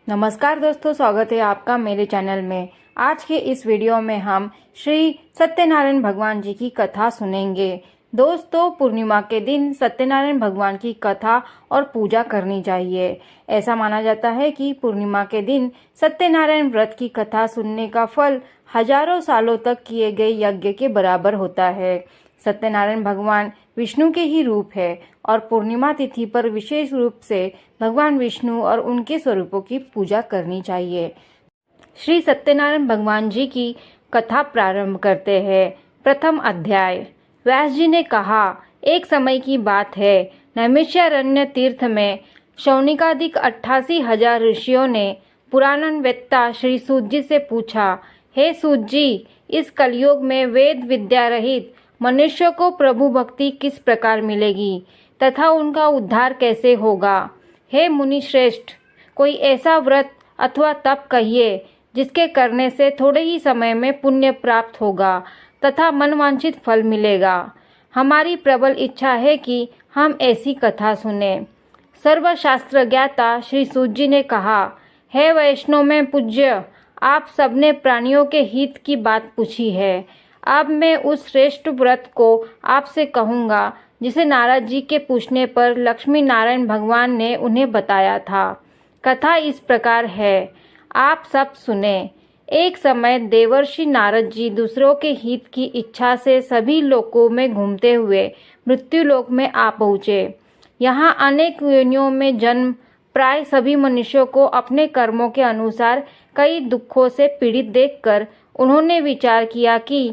नमस्कार दोस्तों, स्वागत है आपका मेरे चैनल में। आज के इस वीडियो में हम श्री सत्यनारायण भगवान जी की कथा सुनेंगे। दोस्तों, पूर्णिमा के दिन सत्यनारायण भगवान की कथा और पूजा करनी चाहिए। ऐसा माना जाता है कि पूर्णिमा के दिन सत्यनारायण व्रत की कथा सुनने का फल हजारों सालों तक किए गए यज्ञ के बराबर होता है। सत्यनारायण भगवान विष्णु के ही रूप है और पूर्णिमा तिथि पर विशेष रूप से भगवान विष्णु और उनके स्वरूपों की पूजा करनी चाहिए। श्री सत्यनारायण भगवान जी की कथा प्रारंभ करते हैं। प्रथम अध्याय। व्यास जी ने कहा, एक समय की बात है, नैमिषारण्य तीर्थ में शौनिकादिक 88,000 ऋषियों ने पुराणवेत्ता श्री सूत जी से पूछा, हे सूत जी, इस कलयुग में वेद विद्या रहित मनुष्य को प्रभु भक्ति किस प्रकार मिलेगी तथा उनका उद्धार कैसे होगा। हे मुनि श्रेष्ठ, कोई ऐसा व्रत अथवा तप कहिए जिसके करने से थोड़े ही समय में पुण्य प्राप्त होगा तथा मनवांछित फल मिलेगा। हमारी प्रबल इच्छा है कि हम ऐसी कथा सुने। सर्वशास्त्र ज्ञाता श्री सूत जी ने कहा, हे वैष्णव में पूज्य, आप सबने प्राणियों के हित की बात पूछी है। अब मैं उस श्रेष्ठ व्रत को आपसे कहूँगा जिसे नारद जी के पूछने पर लक्ष्मी नारायण भगवान ने उन्हें बताया था। कथा इस प्रकार है, आप सब सुने। एक समय देवर्षि नारद जी दूसरों के हित की इच्छा से सभी लोकों में घूमते हुए मृत्युलोक में आ पहुँचे। यहाँ अनेक योनियों में जन्म प्राय सभी मनुष्यों को अपने कर्मों के अनुसार कई दुखों से पीड़ित देखकर उन्होंने विचार किया कि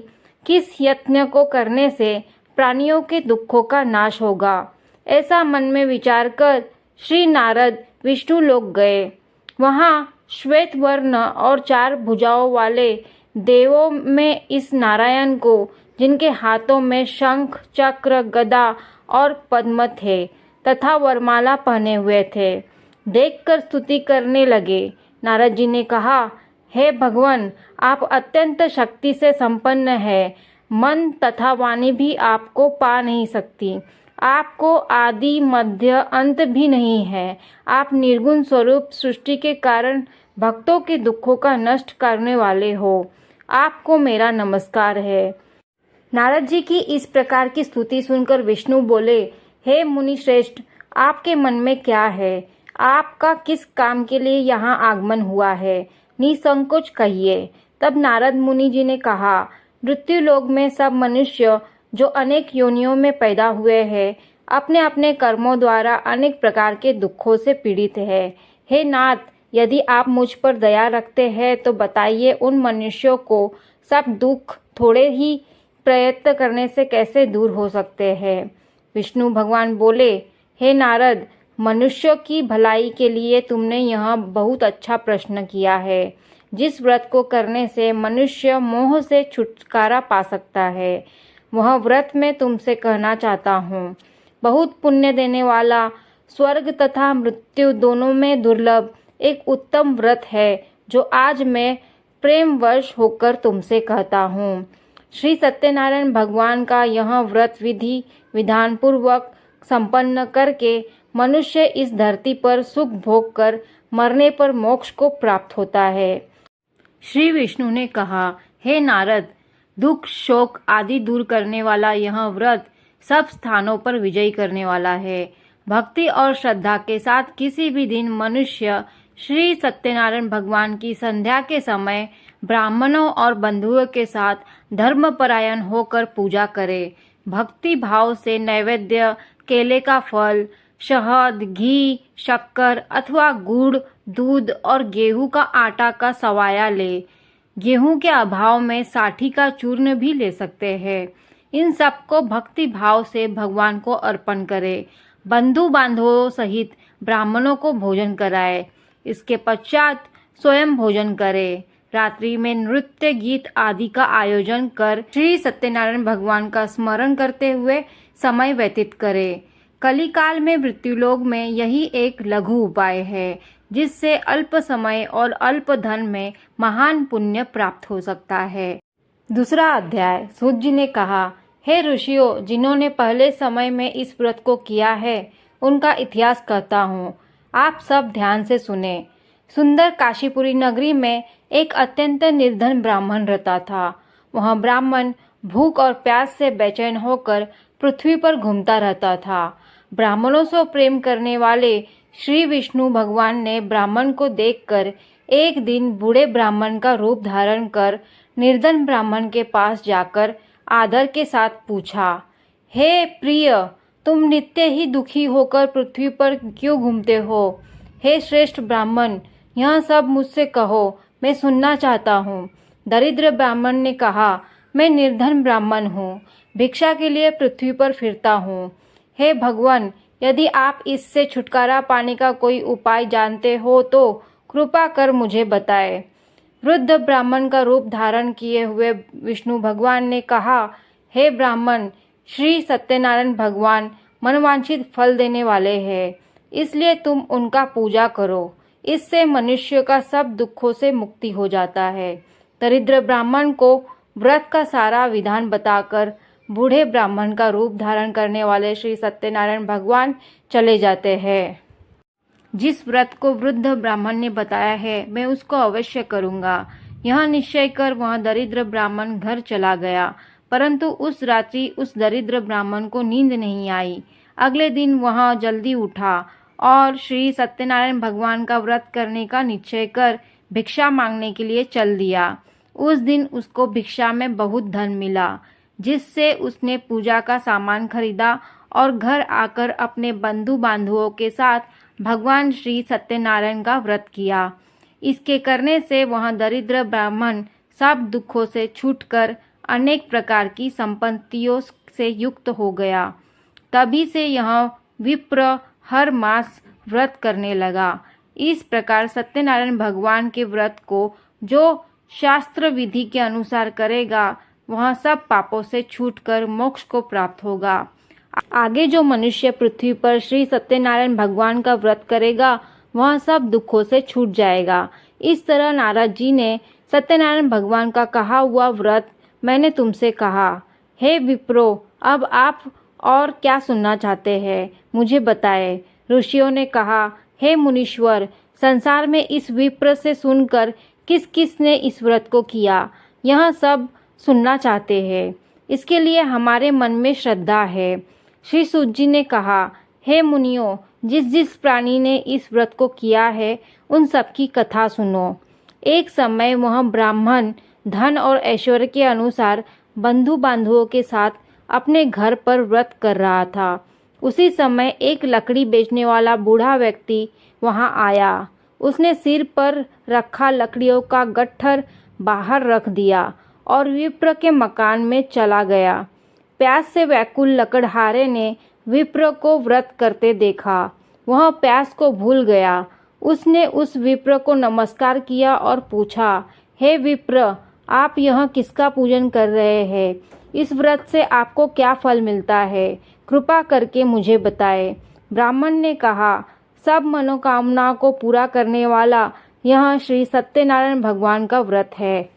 किस यत्न को करने से प्राणियों के दुखों का नाश होगा। ऐसा मन में विचार कर श्री नारद विष्णु लोक गए। वहाँ श्वेत वर्ण और 4 भुजाओं वाले देवों में इस नारायण को, जिनके हाथों में शंख चक्र गदा और पद्म थे तथा वरमाला पहने हुए थे, देखकर स्तुति करने लगे। नारद जी ने कहा, हे भगवान, आप अत्यंत शक्ति से संपन्न हैं। मन तथा वाणी भी आपको पा नहीं सकती। आपको आदि मध्य अंत भी नहीं है। आप निर्गुण स्वरूप सृष्टि के कारण भक्तों के दुखों का नष्ट करने वाले हो। आपको मेरा नमस्कार है। नारद जी की इस प्रकार की स्तुति सुनकर विष्णु बोले, हे मुनि श्रेष्ठ, आपके मन में क्या है? आपका किस काम के लिए यहाँ आगमन हुआ है? निसंकोच कहिए। तब नारद मुनि जी ने कहा, मृत्युलोक में सब मनुष्य जो अनेक योनियों में पैदा हुए हैं, अपने अपने कर्मों द्वारा अनेक प्रकार के दुखों से पीड़ित है। हे नाथ, यदि आप मुझ पर दया रखते हैं तो बताइए, उन मनुष्यों को सब दुख थोड़े ही प्रयत्न करने से कैसे दूर हो सकते हैं। विष्णु भगवान बोले, हे नारद, मनुष्यों की भलाई के लिए तुमने यह बहुत अच्छा प्रश्न किया है। जिस व्रत को करने से मनुष्य मोह से छुटकारा पा सकता है, वह व्रत मैं तुमसे कहना चाहता हूँ। बहुत पुण्य देने वाला, स्वर्ग तथा मृत्यु दोनों में दुर्लभ एक उत्तम व्रत है, जो आज मैं प्रेमवश होकर तुमसे कहता हूँ। श्री सत्यनारायण भगवान का यह व्रत विधि विधान पूर्वक संपन्न करके मनुष्य इस धरती पर सुख भोग कर मरने पर मोक्ष को प्राप्त होता है। श्री विष्णु ने कहा, हे नारद, दुख शोक आदि दूर करने वाला यह व्रत सब स्थानों पर विजयी करने वाला है। भक्ति और श्रद्धा के साथ किसी भी दिन मनुष्य श्री सत्यनारायण भगवान की संध्या के समय ब्राह्मणों और बंधुओं के साथ धर्मपरायण होकर पूजा करे। भक्ति भाव से नैवेद्य, केले का फल, शहद, घी, शक्कर अथवा गुड़, दूध और गेहूं का आटा का सवाया ले। गेहूं के अभाव में साठी का चूर्ण भी ले सकते हैं। इन सबको भक्ति भाव से भगवान को अर्पण करे। बंधु बांधवों सहित ब्राह्मणों को भोजन कराए। इसके पश्चात स्वयं भोजन करे। रात्रि में नृत्य गीत आदि का आयोजन कर श्री सत्यनारायण भगवान का स्मरण करते हुए समय व्यतीत करे। कलिकाल में मृत्युलोक में यही एक लघु उपाय है, जिससे अल्प समय और अल्प धन में महान पुण्य प्राप्त हो सकता है। दूसरा अध्याय। सूत जी ने कहा, हे ऋषियों, जिन्होंने पहले समय में इस व्रत को किया है, उनका इतिहास कहता हूँ, आप सब ध्यान से सुने। सुंदर काशीपुरी नगरी में एक अत्यंत निर्धन ब्राह्मण रहता था। वह ब्राह्मण भूख और प्यास से बेचैन होकर पृथ्वी पर घूमता रहता था। ब्राह्मणों से प्रेम करने वाले श्री विष्णु भगवान ने ब्राह्मण को देखकर एक दिन बूढ़े ब्राह्मण का रूप धारण कर निर्धन ब्राह्मण के पास जाकर आदर के साथ पूछा, हे प्रिय, तुम नित्य ही दुखी होकर पृथ्वी पर क्यों घूमते हो? हे श्रेष्ठ ब्राह्मण, यह सब मुझसे कहो, मैं सुनना चाहता हूँ। दरिद्र ब्राह्मण ने कहा, मैं निर्धन ब्राह्मण हूँ, भिक्षा के लिए पृथ्वी पर फिरता हूँ। हे भगवान, यदि आप इससे छुटकारा पाने का कोई उपाय जानते हो तो कृपा कर मुझे बताएं। वृद्ध ब्राह्मण का रूप धारण किए हुए विष्णु भगवान ने कहा, हे ब्राह्मण, श्री सत्यनारायण भगवान मनवांछित फल देने वाले हैं, इसलिए तुम उनका पूजा करो। इससे मनुष्य का सब दुखों से मुक्ति हो जाता है। दरिद्र ब्राह्मण को व्रत का सारा विधान बताकर बूढ़े ब्राह्मण का रूप धारण करने वाले श्री सत्यनारायण भगवान चले जाते हैं। जिस व्रत को वृद्ध ब्राह्मण ने बताया है, मैं उसको अवश्य करूंगा। यह निश्चय कर वह दरिद्र ब्राह्मण घर चला गया, परंतु उस रात्रि उस दरिद्र ब्राह्मण को नींद नहीं आई। अगले दिन वह जल्दी उठा और श्री सत्यनारायण भगवान का व्रत करने का निश्चय कर भिक्षा मांगने के लिए चल दिया। उस दिन उसको भिक्षा में बहुत धन मिला, जिससे उसने पूजा का सामान खरीदा और घर आकर अपने बंधु बांधवों के साथ भगवान श्री सत्यनारायण का व्रत किया। इसके करने से वह दरिद्र ब्राह्मण सब दुखों से छूटकर अनेक प्रकार की संपत्तियों से युक्त हो गया। तभी से यह विप्र हर मास व्रत करने लगा। इस प्रकार सत्यनारायण भगवान के व्रत को जो शास्त्र विधि के अनुसार करेगा, वह सब पापों से छूटकर मोक्ष को प्राप्त होगा। आगे जो मनुष्य पृथ्वी पर श्री सत्यनारायण भगवान का व्रत करेगा, वह सब दुखों से छूट जाएगा। इस तरह नारद जी ने सत्यनारायण भगवान का कहा हुआ व्रत मैंने तुमसे कहा। हे विप्रो, अब आप और क्या सुनना चाहते हैं, मुझे बताएं। ऋषियों ने कहा, हे मुनीश्वर, संसार में इस विप्र से सुनकर किस किस ने इस व्रत को किया, यह सब सुनना चाहते हैं। इसके लिए हमारे मन में श्रद्धा है। श्री सूत जी ने कहा, हे मुनियों, जिस जिस प्राणी ने इस व्रत को किया है, उन सब की कथा सुनो। एक समय वह ब्राह्मण धन और ऐश्वर्य के अनुसार बंधु बांधवों के साथ अपने घर पर व्रत कर रहा था। उसी समय एक लकड़ी बेचने वाला बूढ़ा व्यक्ति वहां आया। उसने सिर पर रखा लकड़ियों का गट्ठर बाहर रख दिया और विप्र के मकान में चला गया। प्यास से व्याकुल लकड़हारे ने विप्र को व्रत करते देखा। वह प्यास को भूल गया। उसने उस विप्र को नमस्कार किया और पूछा, हे विप्र, आप यह किसका पूजन कर रहे हैं? इस व्रत से आपको क्या फल मिलता है? कृपा करके मुझे बताएं। ब्राह्मण ने कहा, सब मनोकामनाओं को पूरा करने वाला यह श्री सत्यनारायण भगवान का व्रत है।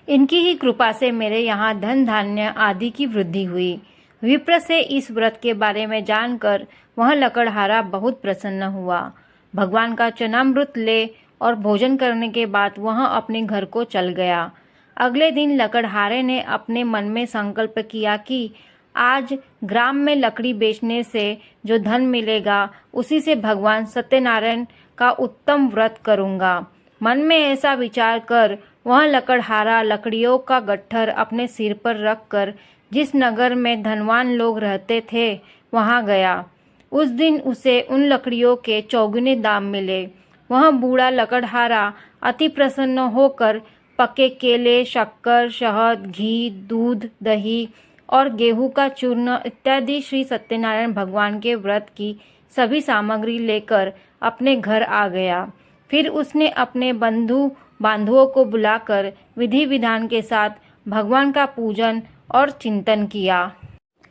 इनकी ही कृपा से मेरे यहाँ धन धान्य आदि की वृद्धि हुई। विप्र से इस व्रत के बारे में जानकर वह लकड़हारा बहुत प्रसन्न हुआ। भगवान का चरणामृत ले और भोजन करने के बाद वह अपने घर को चल गया। अगले दिन लकड़हारे ने अपने मन में संकल्प किया कि आज ग्राम में लकड़ी बेचने से जो धन मिलेगा, उसी से भगवान सत्यनारायण का उत्तम व्रत करूंगा। मन में ऐसा विचार कर वह लकड़हारा लकड़ियों का गट्ठर अपने सिर पर रखकर जिस नगर में धनवान लोग रहते थे, वहां गया। उस दिन उसे उन लकड़ियों के चौगुने दाम मिले। वह बूढ़ा लकड़हारा अति प्रसन्न होकर पके केले, शक्कर, शहद, घी, दूध, दही और गेहूं का चूर्ण इत्यादि श्री सत्यनारायण भगवान के व्रत की सभी सामग्री लेकर अपने घर आ गया। फिर उसने अपने बंधु बांधवों को बुलाकर विधि विधान के साथ भगवान का पूजन और चिंतन किया।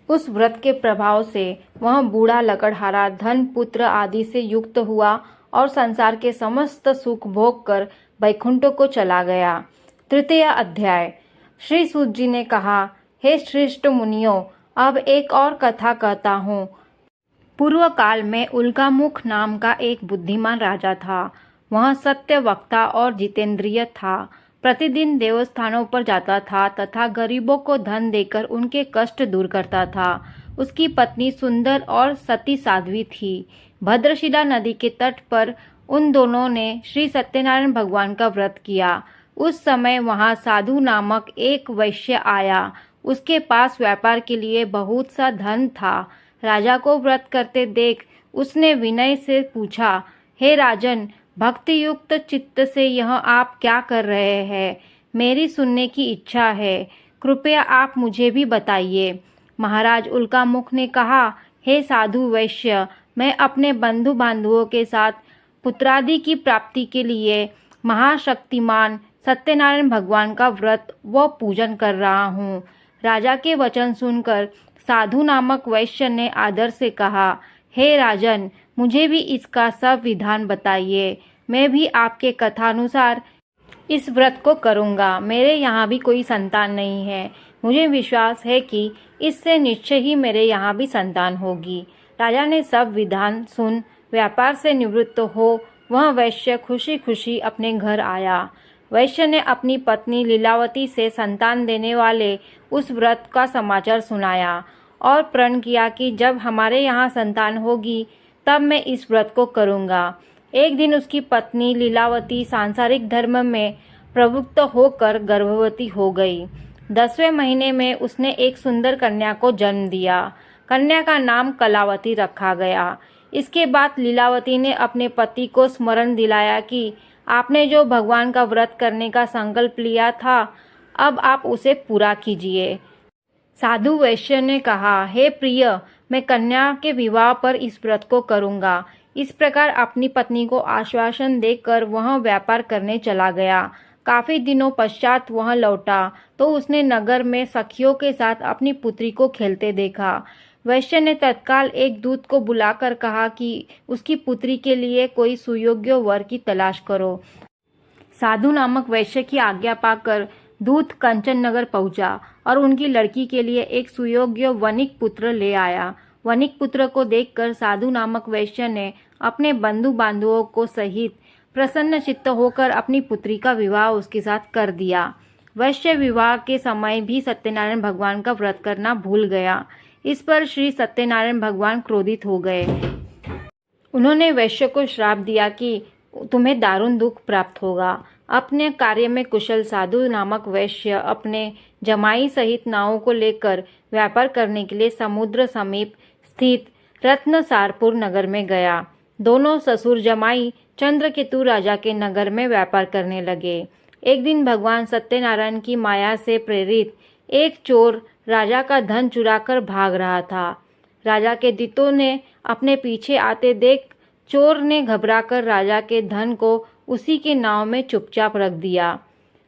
उस व्रत के प्रभाव से वह बूढ़ा लकड़हारा धन, पुत्र आदि से युक्त हुआ और संसार के समस्त सुख भोग कर वैकुंठ को चला गया। तृतीय अध्याय। श्री सूत जी ने कहा, हे श्रेष्ठ मुनियों, अब एक और कथा कहता हूँ। पूर्व काल में उल्कामुख नाम का एक बुद्धिमान राजा था। वह सत्य वक्ता और जितेंद्रिय था। प्रतिदिन देवस्थानों पर जाता था तथा गरीबों को धन देकर उनके कष्ट दूर करता था। उसकी पत्नी सुंदर और सती साध्वी थी। भद्रशिला नदी के तट पर उन दोनों ने श्री सत्यनारायण भगवान का व्रत किया। उस समय वहां साधु नामक एक वैश्य आया। उसके पास व्यापार के लिए बहुत सा धन था। राजा को व्रत करते देख उसने विनय से पूछा, हे राजन, भक्ति युक्त चित्त से यह आप क्या कर रहे हैं? मेरी सुनने की इच्छा है, कृपया आप मुझे भी बताइए। महाराज उल्कामुख ने कहा, हे साधु वैश्य, मैं अपने बंधु बांधवों के साथ पुत्रादि की प्राप्ति के लिए महाशक्तिमान सत्यनारायण भगवान का व्रत व पूजन कर रहा हूँ। राजा के वचन सुनकर साधु नामक वैश्य ने आदर से कहा, हे राजन, मुझे भी इसका सब विधान बताइए। मैं भी आपके कथानुसार इस व्रत को करूँगा। मेरे यहाँ भी कोई संतान नहीं है। मुझे विश्वास है कि इससे निश्चय ही मेरे यहाँ भी संतान होगी। राजा ने सब विधान सुन व्यापार से निवृत्त हो वह वैश्य खुशी खुशी अपने घर आया। वैश्य ने अपनी पत्नी लीलावती से संतान देने वाले उस व्रत का समाचार सुनाया और प्रण किया कि जब हमारे यहाँ संतान होगी तब मैं इस व्रत को करूँगा। एक दिन उसकी पत्नी लीलावती सांसारिक धर्म में प्रवृत्त होकर गर्भवती हो गई। 10वें महीने में उसने एक सुंदर कन्या को जन्म दिया। कन्या का नाम कलावती रखा गया। इसके बाद लीलावती ने अपने पति को स्मरण दिलाया कि आपने जो भगवान का व्रत करने का संकल्प लिया था, अब आप उसे पूरा कीजिए। साधु वैश्य ने कहा, हे प्रिय, मैं कन्या के विवाह पर इस व्रत को करूँगा। इस प्रकार अपनी पत्नी को आश्वासन देकर वह व्यापार करने चला गया। काफी दिनों पश्चात वह लौटा तो उसने नगर में सखियों के साथ अपनी पुत्री को खेलते देखा। वैश्य ने तत्काल एक दूत को बुलाकर कहा कि उसकी पुत्री के लिए कोई सुयोग्य वर की तलाश करो। साधु नामक वैश्य की आज्ञा पाकर दूत कंचन नगर पहुंचा और उनकी लड़की के लिए एक सुयोग्य वणिक पुत्र ले आया। वणिक पुत्र को देखकर साधु नामक वैश्य ने अपने बंधु बांधवों को सहित प्रसन्न चित्त होकर अपनी पुत्री का विवाह उसके साथ कर दिया। वैश्य विवाह के समय भी सत्यनारायण भगवान का व्रत करना भूल गया। इस पर श्री सत्यनारायण भगवान क्रोधित हो गए। उन्होंने वैश्य को श्राप दिया कि तुम्हें दारुण दुख प्राप्त होगा। अपने कार्य में कुशल साधु नामक वैश्य अपने जमाई सहित नावों को लेकर व्यापार करने के लिए समुद्र समीप स्थित रत्नसारपुर नगर में गया। दोनों ससुर जमाई चंद्रकेतु राजा के नगर में व्यापार करने लगे। एक दिन भगवान सत्यनारायण की माया से प्रेरित एक चोर राजा का धन चुराकर भाग रहा था। राजा के दूतों ने अपने पीछे आते देख चोर ने घबराकर राजा के धन को उसी के नाव में चुपचाप रख दिया।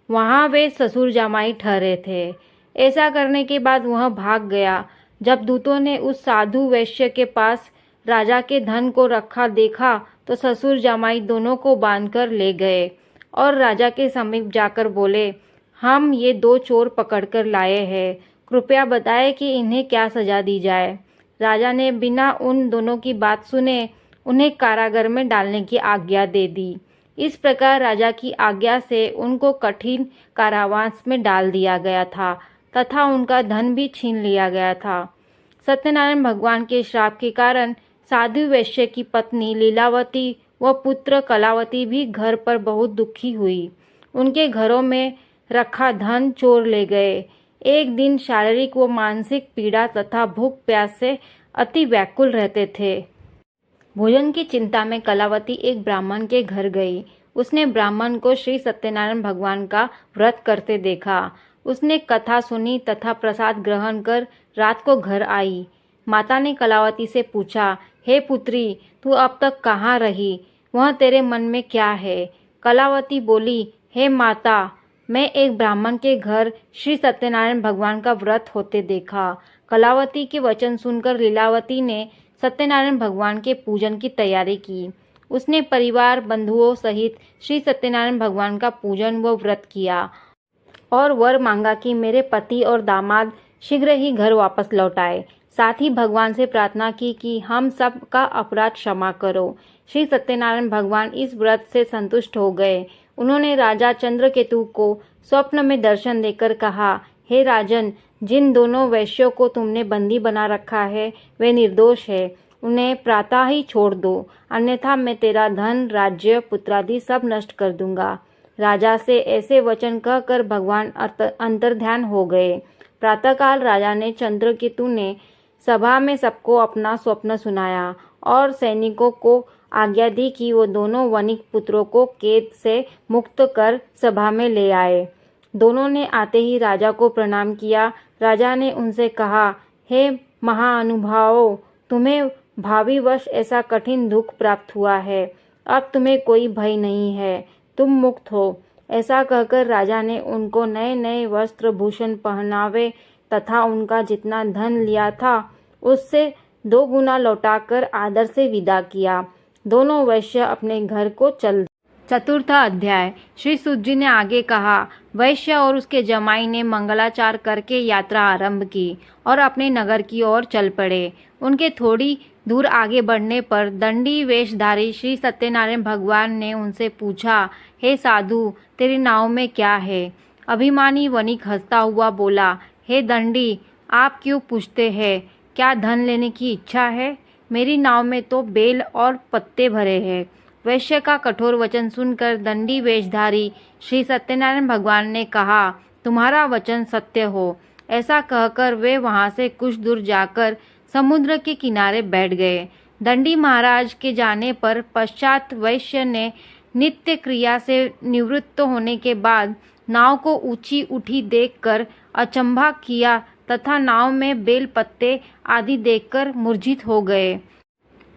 वहां वे ससुर जमाई ठहरे थे। ऐसा करने के बाद वह भाग गया। जब दूतों ने उस साधु वैश्य के पास राजा के धन को रखा देखा तो ससुर जमाई दोनों को बांधकर ले गए और राजा के समीप जाकर बोले, हम ये दो चोर पकड़कर लाए हैं, कृपया बताएं कि इन्हें क्या सजा दी जाए। राजा ने बिना उन दोनों की बात सुने उन्हें कारागार में डालने की आज्ञा दे दी। इस प्रकार राजा की आज्ञा से उनको कठिन कारावास में डाल दिया गया था तथा उनका धन भी छीन लिया गया था। सत्यनारायण भगवान के श्राप के कारण साधु वैश्य की पत्नी लीलावती व पुत्र कलावती भी घर पर बहुत दुखी हुई। उनके घरों में रखा धन चोर ले गए। एक दिन शारीरिक व मानसिक पीड़ा तथा भूख प्यास से अति व्याकुल रहते थे। भोजन की चिंता में कलावती एक ब्राह्मण के घर गई। उसने ब्राह्मण को श्री सत्यनारायण भगवान का व्रत करते देखा। उसने कथा सुनी तथा प्रसाद ग्रहण कर रात को घर आई। माता ने कलावती से पूछा, हे पुत्री, तू अब तक कहाँ रही? वह तेरे मन में क्या है? कलावती बोली, हे माता, मैं एक ब्राह्मण के घर श्री सत्यनारायण भगवान का व्रत होते देखा। कलावती के वचन सुनकर लीलावती ने सत्यनारायण भगवान के पूजन की तैयारी की। उसने परिवार बंधुओं सहित श्री सत्यनारायण भगवान का पूजन व व्रत किया और वर मांगा कि मेरे पति और दामाद शीघ्र ही घर वापस लौट आए। साथ ही भगवान से प्रार्थना की कि हम सब का अपराध क्षमा करो। श्री सत्यनारायण भगवान इस व्रत से संतुष्ट हो गए। उन्होंने राजा चंद्रकेतु को स्वप्न में दर्शन देकर कहा, हे राजन, जिन दोनों वैश्यों को तुमने बंदी बना रखा है वे निर्दोष है, उन्हें प्रातः ही छोड़ दो, अन्यथा मैं तेरा धन, राज्य, पुत्रादि सब नष्ट कर दूंगा। राजा से ऐसे वचन कहकर भगवान अंतर्ध्यान हो गए। प्रातःकाल राजा ने चंद्रकेतु ने सभा में सबको अपना स्वप्न सुनाया और सैनिकों को आज्ञा दी कि वो दोनों वणिक पुत्रों को कैद से मुक्त कर सभा में ले आए। दोनों ने आते ही राजा को प्रणाम किया। राजा ने उनसे कहा, हे महानुभावों, तुम्हें भावीवश ऐसा कठिन दुख प्राप्त हुआ है, अब तुम्हें कोई भय नहीं है, तुम मुक्त हो। ऐसा कहकर राजा ने उनको नए नए वस्त्र भूषण पहनावे तथा उनका जितना धन लिया था उससे 2 गुना लौटाकर आदर से विदा किया। दोनों वैश्य अपने घर को चल। चतुर्थ अध्याय। श्री सूत जी ने आगे कहा, वैश्य और उसके जमाई ने मंगलाचार करके यात्रा आरंभ की और अपने नगर की ओर चल पड़े। उनके थोड़ी दूर आगे बढ़ने पर दंडी वेशधारी श्री सत्यनारायण भगवान ने उनसे पूछा, हे साधु, तेरी नाव में क्या है? अभिमानी वणिक हंसता हुआ बोला, हे दंडी, आप क्यों पूछते हैं? क्या धन लेने की इच्छा है? मेरी नाव में तो बेल और पत्ते भरे हैं। वैश्य का कठोर वचन सुनकर दंडी वेशधारी श्री सत्यनारायण भगवान ने कहा, तुम्हारा वचन सत्य हो। ऐसा कहकर वे वहां से कुछ दूर जाकर समुद्र के किनारे बैठ गए। दंडी महाराज के जाने पर पश्चात वैश्य ने नित्य क्रिया से निवृत्त होने के बाद नाव को ऊंची उठी देखकर अचंभा किया तथा नाव में बेल पत्ते आदि देखकर मूर्छित हो गए।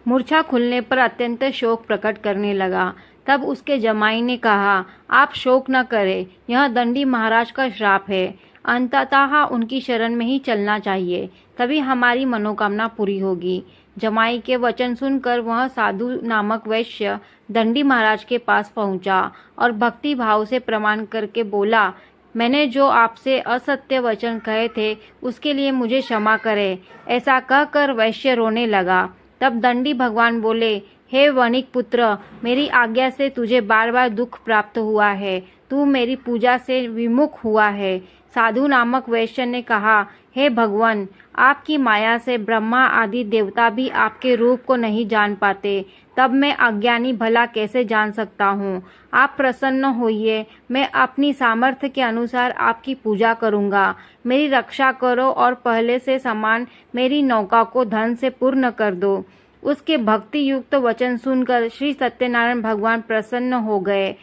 मूर्छा खुलने पर अत्यंत शोक प्रकट करने लगा। तब उसके जमाई ने कहा, आप शोक न करें, यह दंडी महाराज का श्राप है। अंततः उनकी शरण में ही चलना चाहिए, तभी हमारी मनोकामना पूरी होगी। जमाई के वचन सुनकर वह साधु नामक वैश्य दंडी महाराज के पास पहुंचा और भक्ति भाव से प्रणाम करके बोला, मैंने जो आपसे असत्य वचन कहे थे उसके लिए मुझे क्षमा करें। ऐसा कहकर वैश्य रोने लगा। तब दंडी भगवान बोले, हे वणिक पुत्र, मेरी आज्ञा से तुझे बार बार दुख प्राप्त हुआ है, तू मेरी पूजा से विमुख हुआ है। साधु नामक वैश्य ने कहा, हे भगवान, आपकी माया से ब्रह्मा आदि देवता भी आपके रूप को नहीं जान पाते, तब मैं अज्ञानी भला कैसे जान सकता हूँ। आप प्रसन्न होइए, मैं अपनी सामर्थ्य के अनुसार आपकी पूजा करूँगा। मेरी रक्षा करो और पहले से समान मेरी नौका को धन से पूर्ण कर दो। उसके भक्ति युक्त वचन सुनकर श्री सत्यनारायण भगवान प्रसन्न हो गए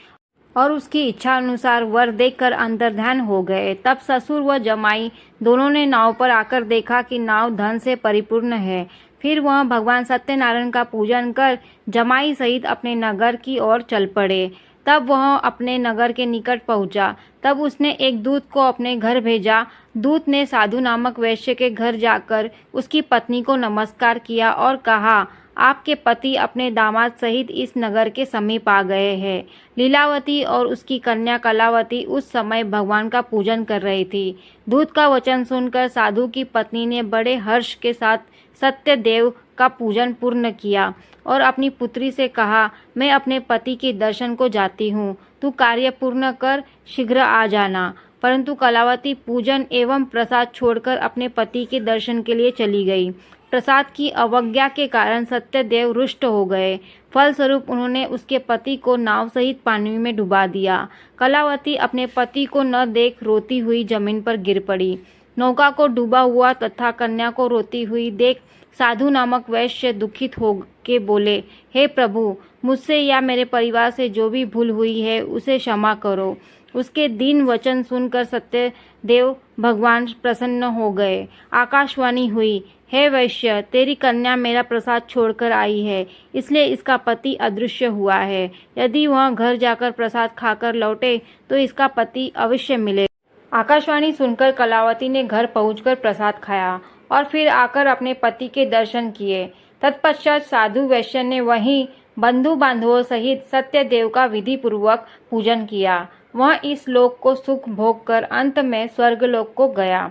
और उसकी इच्छा अनुसार वर देकर अंतर्ध्यान हो गए। तब ससुर व जमाई दोनों ने नाव पर आकर देखा कि नाव धन से परिपूर्ण है। फिर वह भगवान सत्यनारायण का पूजन कर जमाई सहित अपने नगर की ओर चल पड़े। तब वह अपने नगर के निकट पहुंचा। तब उसने एक दूत को अपने घर भेजा। दूत ने साधु नामक वैश्य के घर जाकर उसकी पत्नी को नमस्कार किया और कहा, आपके पति अपने दामाद सहित इस नगर के समीप आ गए हैं। लीलावती और उसकी कन्या कलावती उस समय भगवान का पूजन कर रही थी। दूत का वचन सुनकर साधु की पत्नी ने बड़े हर्ष के साथ सत्यदेव का पूजन पूर्ण किया और अपनी पुत्री से कहा, मैं अपने पति के दर्शन को जाती हूँ, तू कार्य पूर्ण कर शीघ्र आ जाना। परंतु कलावती पूजन एवं प्रसाद छोड़कर अपने पति के दर्शन के लिए चली गई। प्रसाद की अवज्ञा के कारण सत्यदेव रुष्ट हो गए। फलस्वरूप उन्होंने उसके पति को नाव सहित पानी में डुबा दिया। कलावती अपने पति को न देख रोती हुई जमीन पर गिर पड़ी। नौका को डूबा हुआ तथा कन्या को रोती हुई देख साधु नामक वैश्य दुखित हो के बोले, हे प्रभु, मुझसे या मेरे परिवार से जो भी भूल हुई है उसे क्षमा करो। उसके दीन वचन सुनकर सत्यदेव भगवान प्रसन्न हो गए। आकाशवाणी हुई, हे वैश्य, तेरी कन्या मेरा प्रसाद छोड़कर आई है, इसलिए इसका पति अदृश्य हुआ है। यदि वह घर जाकर प्रसाद खाकर लौटे तो इसका पति अवश्य मिले। आकाशवाणी सुनकर कलावती ने घर पहुंचकर प्रसाद खाया और फिर आकर अपने पति के दर्शन किए। तत्पश्चात साधु वैश्य ने वहीं बंधु बांधवों सहित सत्यदेव का विधि पूर्वक पूजन किया। वह इस लोक को सुख भोग कर अंत में स्वर्गलोक को गया।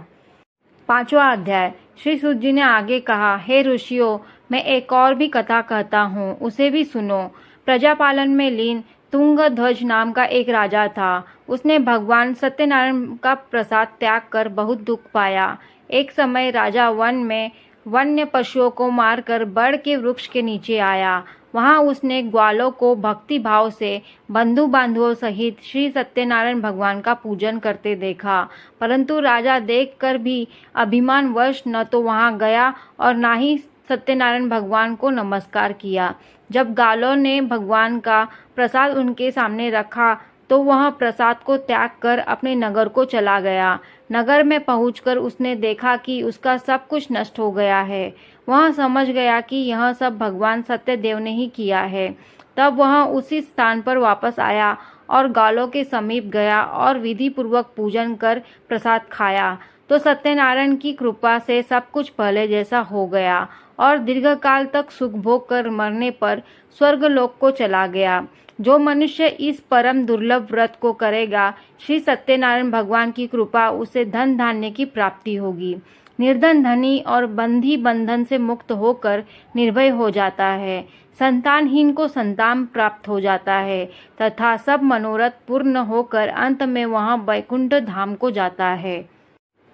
5वां अध्याय। श्री सूत जी ने आगे कहा, हे ऋषियों, मैं एक और भी कथा कहता हूँ, उसे भी सुनो। प्रजापालन में लीन तुंगध्वज नाम का एक राजा था। उसने भगवान सत्यनारायण का प्रसाद त्याग कर बहुत दुख पाया। एक समय राजा वन में वन्य पशुओं को मारकर बड़ के वृक्ष के नीचे आया। वहां उसने ग्वालों को भक्ति भाव से बंधु बांधवों सहित श्री सत्यनारायण भगवान का पूजन करते देखा, परंतु राजा देखकर भी अभिमानवश न तो वहां गया और ना ही सत्यनारायण भगवान को नमस्कार किया। जब ग्वालों ने भगवान का प्रसाद उनके सामने रखा तो वह प्रसाद को त्याग कर अपने नगर को चला गया। नगर में पहुंचकर उसने देखा कि उसका सब कुछ नष्ट हो गया है। वह समझ गया कि यह सब भगवान सत्यदेव ने ही किया है। तब वह उसी स्थान पर वापस आया और ग्वालों के समीप गया और विधि पूर्वक पूजन कर प्रसाद खाया तो सत्यनारायण की कृपा से सब कुछ पहले जैसा हो गया और दीर्घकाल तक सुख भोग कर मरने पर स्वर्गलोक को चला गया। जो मनुष्य इस परम दुर्लभ व्रत को करेगा, श्री सत्यनारायण भगवान की कृपा उसे धन धान्य की प्राप्ति होगी। निर्धन धनी और बंधी बंधन से मुक्त होकर निर्भय हो जाता है। संतानहीन को संतान प्राप्त हो जाता है तथा सब मनोरथ पूर्ण होकर अंत में वहां वैकुंठ धाम को जाता है।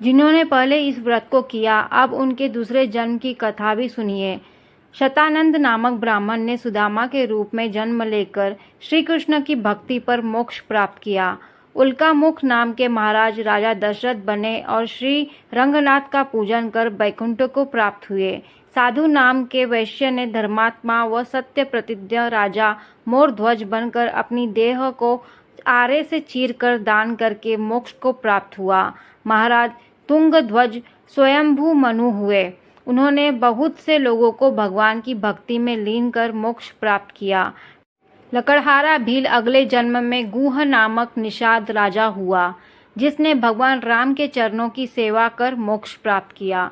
जिन्होंने पहले इस व्रत को किया, अब उनके दूसरे जन्म की कथा भी सुनिए। शतानंद नामक ब्राह्मण ने सुदामा के रूप में जन्म लेकर श्री कृष्ण की भक्ति पर मोक्ष प्राप्त किया। उल्कामुख नाम के महाराज राजा दशरथ बने और श्री रंगनाथ का पूजन कर वैकुंठ को प्राप्त हुए। साधु नाम के वैश्य ने धर्मात्मा व सत्य प्रतिज्ञ राजा मोरध्वज बनकर अपनी देह को आरे से चीरकर दान करके मोक्ष को प्राप्त हुआ। महाराज तुंगध्वज स्वयंभू मनु हुए। उन्होंने बहुत से लोगों को भगवान की भक्ति में लीन कर मोक्ष प्राप्त किया। लकड़हारा भील अगले जन्म में गुह नामक निषाद राजा हुआ, जिसने भगवान राम के चरणों की सेवा कर मोक्ष प्राप्त किया।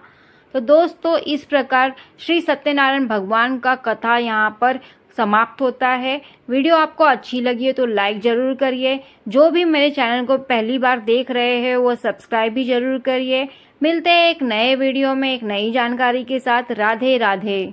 तो दोस्तों, इस प्रकार श्री सत्यनारायण भगवान का कथा यहाँ पर समाप्त होता है। वीडियो आपको अच्छी लगी है तो लाइक जरूर करिए। जो भी मेरे चैनल को पहली बार देख रहे हैं वो सब्सक्राइब भी जरूर करिए। मिलते हैं एक नए वीडियो में एक नई जानकारी के साथ। राधे राधे।